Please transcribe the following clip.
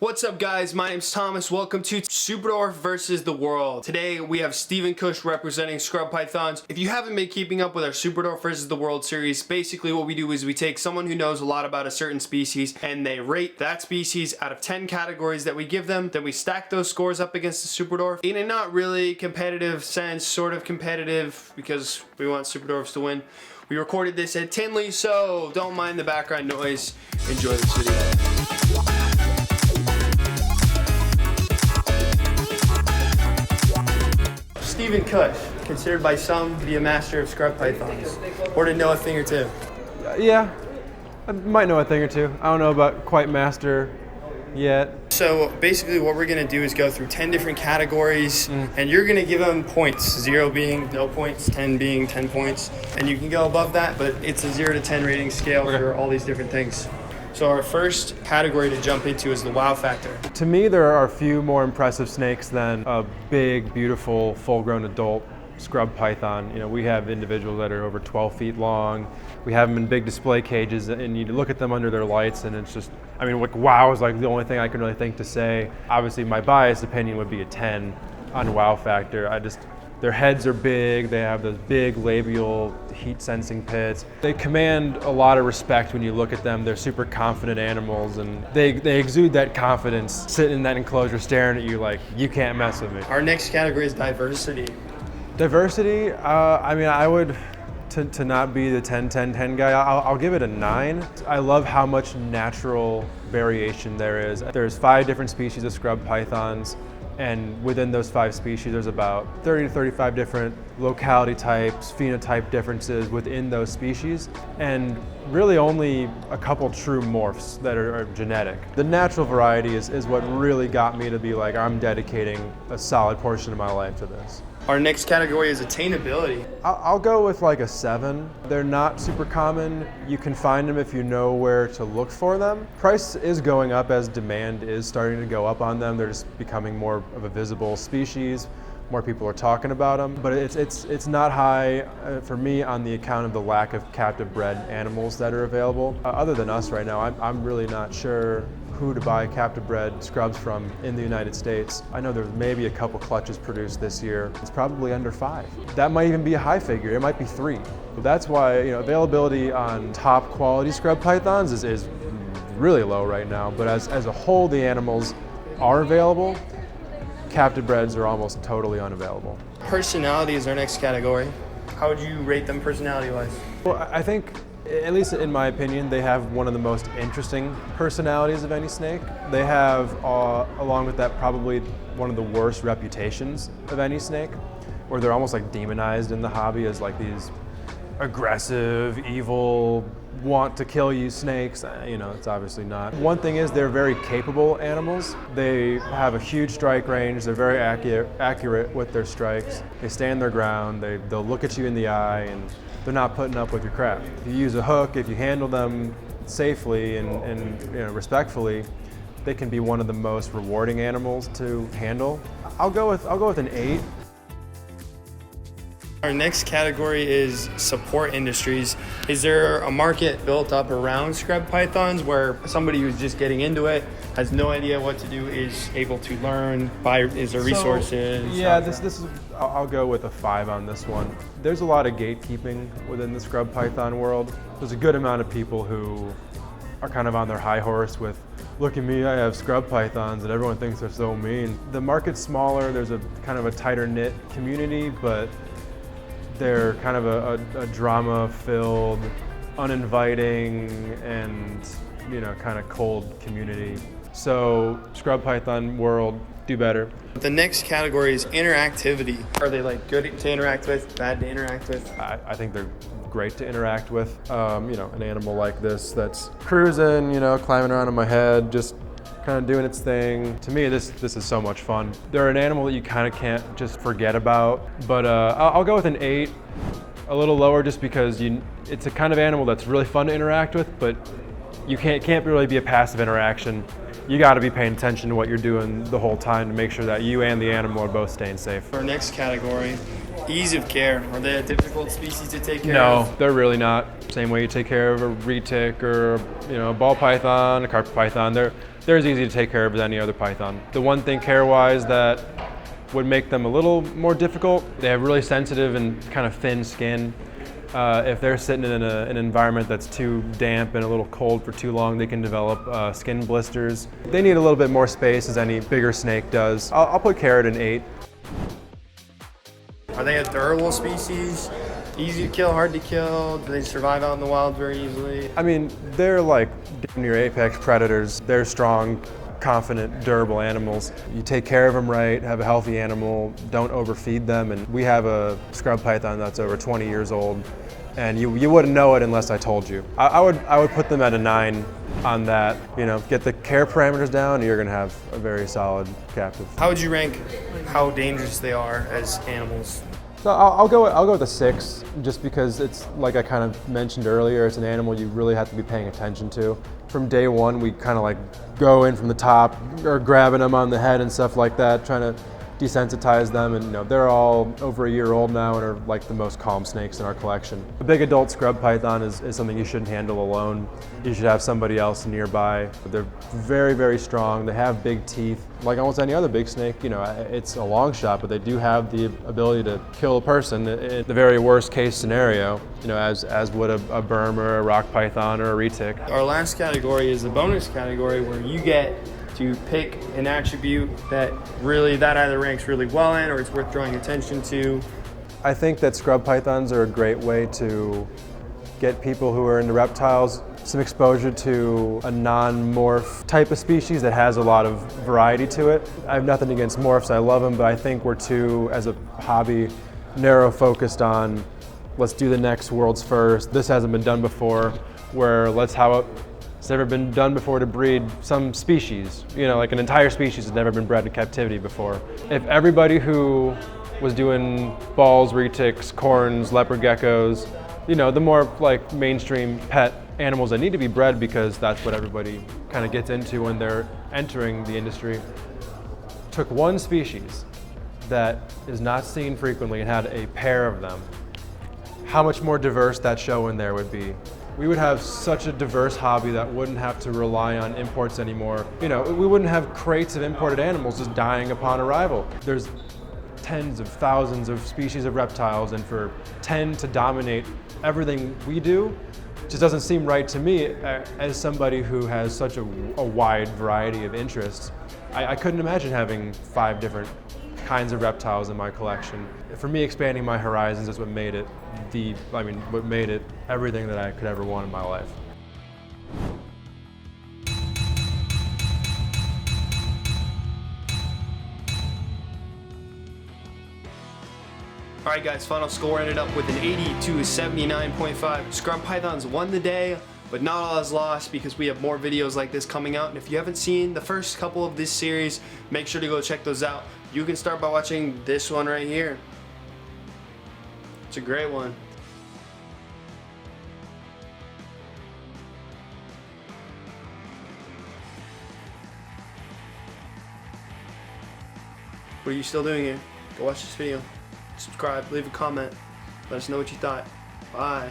What's up guys, my name's Thomas. Welcome to Superdwarf versus the world. Today we have Stephen Kush representing scrub pythons. If you haven't been keeping up with our Superdwarf versus the world series, basically what we do is we take someone who knows a lot about a certain species and they rate that species out of 10 categories that we give them. Then we stack those scores up against the Superdwarf in a not really competitive sense, sort of competitive because we want Superdwarfs to win. We recorded this at Tinley, so don't mind the background noise. Enjoy this video. Stephen Kush, considered by some to be a master of scrub pythons, or to know a thing or two. Yeah, I might know a thing or two. I don't know about quite master yet. So basically what we're gonna do is go through 10 different categories and you're gonna give them points, 0 being no points, 10 being 10 points. And you can go above that, but it's a 0 to 10 rating scale for all these different things. So our first category to jump into is the wow factor. To me, there are a few more impressive snakes than a big, beautiful, full-grown adult scrub python. You know, we have individuals that are over 12 feet long. We have them in big display cages, and you look at them under their lights, and it's just, I mean, like wow is like the only thing I can really think to say. Obviously, my biased opinion would be a 10 on wow factor. Their heads are big, they have those big labial heat sensing pits. They command a lot of respect when you look at them. They're super confident animals and they exude that confidence, sitting in that enclosure staring at you like, you can't mess with me. Our next category is diversity. Diversity, I mean, I would, to not be the 10-10-10 guy, I'll give it a 9. I love how much natural variation there is. There's 5 different species of scrub pythons. And within those 5 species, there's about 30 to 35 different locality types, phenotype differences within those species, and really only a couple true morphs that are genetic. The natural variety is what really got me to be like, I'm dedicating a solid portion of my life to this. Our next category is attainability. I'll go with like a 7. They're not super common. You can find them if you know where to look for them. Price is going up as demand is starting to go up on them. They're just becoming more of a visible species. More people are talking about them, but it's not high for me on the account of the lack of captive bred animals that are available. Other than us right now, I'm really not sure who to buy captive bred scrubs from in the United States. I know there's maybe a couple clutches produced this year. It's probably under 5. That might even be a high figure. It might be 3. But that's why, you know, availability on top quality scrub pythons is really low right now. But as a whole, the animals are available. Captive breds are almost totally unavailable. Personality is our next category. How would you rate them personality-wise? Well, I think, at least in my opinion, they have one of the most interesting personalities of any snake. They have, along with that, probably one of the worst reputations of any snake, where they're almost like demonized in the hobby as like these aggressive, evil, want to kill you snakes. You know, it's obviously not. One thing is they're very capable animals. They have a huge strike range. They're very accurate with their strikes. They stand their ground. They'll look at you in the eye and they're not putting up with your crap. If you use a hook, if you handle them safely and you know, respectfully, they can be one of the most rewarding animals to handle. I'll go with an 8. Our next category is support industries. Is there a market built up around scrub pythons where somebody who's just getting into it, has no idea what to do, is able to learn, is there resources? Yeah, this is, I'll go with a 5 on this one. There's a lot of gatekeeping within the scrub python world. There's a good amount of people who are kind of on their high horse with, look at me, I have scrub pythons and everyone thinks they're so mean. The market's smaller, there's a kind of a tighter knit community, but they're kind of a drama-filled, uninviting, and you know, kind of cold community. So, scrub python world, do better. The next category is interactivity. Are they like good to interact with, bad to interact with? I think they're great to interact with. You know, an animal like this that's cruising, you know, climbing around on my head, just kind of doing its thing. To me, this is so much fun. They're an animal that you kind of can't just forget about, but I'll go with an 8, a little lower just because it's a kind of animal that's really fun to interact with, but you can't really be a passive interaction. You got to be paying attention to what you're doing the whole time to make sure that you and the animal are both staying safe. Our next category, ease of care. Are they a difficult species to take care of? No, they're really not. Same way you take care of a retic or a ball python, a carpet python. they're as easy to take care of as any other python. The one thing care-wise that would make them a little more difficult, they have really sensitive and kind of thin skin. If they're sitting in an environment that's too damp and a little cold for too long, they can develop skin blisters. They need a little bit more space, as any bigger snake does. I'll put carrot in 8. Are they a durable species? Easy to kill, hard to kill? Do they survive out in the wild very easily? I mean, they're like damn near apex predators. They're strong, confident, durable animals. You take care of them right, have a healthy animal, don't overfeed them. And we have a scrub python that's over 20 years old, and you wouldn't know it unless I told you. I would put them at a 9 on that. You know, get the care parameters down, and you're gonna have a very solid captive. How would you rank how dangerous they are as animals? So I'll go with a 6, just because it's, like I kind of mentioned earlier, it's an animal you really have to be paying attention to. From day one, we kind of like go in from the top, or grabbing them on the head and stuff like that, trying to desensitize them, and you know, they're all over a year old now and are like the most calm snakes in our collection. A big adult scrub python is something you shouldn't handle alone. You should have somebody else nearby. They're very, very strong. They have big teeth. Like almost any other big snake, you know, it's a long shot, but they do have the ability to kill a person in the very worst case scenario, you know, as would a berm or a rock python or a retic. Our last category is the bonus category, where you get to pick an attribute that either ranks really well in, or it's worth drawing attention to. I think that scrub pythons are a great way to get people who are into reptiles some exposure to a non-morph type of species that has a lot of variety to it. I have nothing against morphs, I love them, but I think we're too, as a hobby, narrow focused on let's do the next world's first. This hasn't been done before, where it's never been done before to breed some species. You know, like an entire species has never been bred in captivity before. If everybody who was doing balls, retics, corns, leopard geckos, you know, the more like mainstream pet animals that need to be bred, because that's what everybody kind of gets into when they're entering the industry, took one species that is not seen frequently and had a pair of them, how much more diverse that show in there would be. We would have such a diverse hobby that wouldn't have to rely on imports anymore. You know, we wouldn't have crates of imported animals just dying upon arrival. There's tens of thousands of species of reptiles, and for 10 to dominate everything we do just doesn't seem right to me, as somebody who has such a wide variety of interests. I couldn't imagine having 5 different kinds of reptiles in my collection. For me, expanding my horizons is what made it everything that I could ever want in my life. All right, guys, final score ended up with an 80 to 79.5. Scrub pythons won the day, but not all is lost, because we have more videos like this coming out. And if you haven't seen the first couple of this series, make sure to go check those out. You can start by watching this one right here. It's a great one. What are you still doing here? Go watch this video. Subscribe, leave a comment, let us know what you thought. Bye.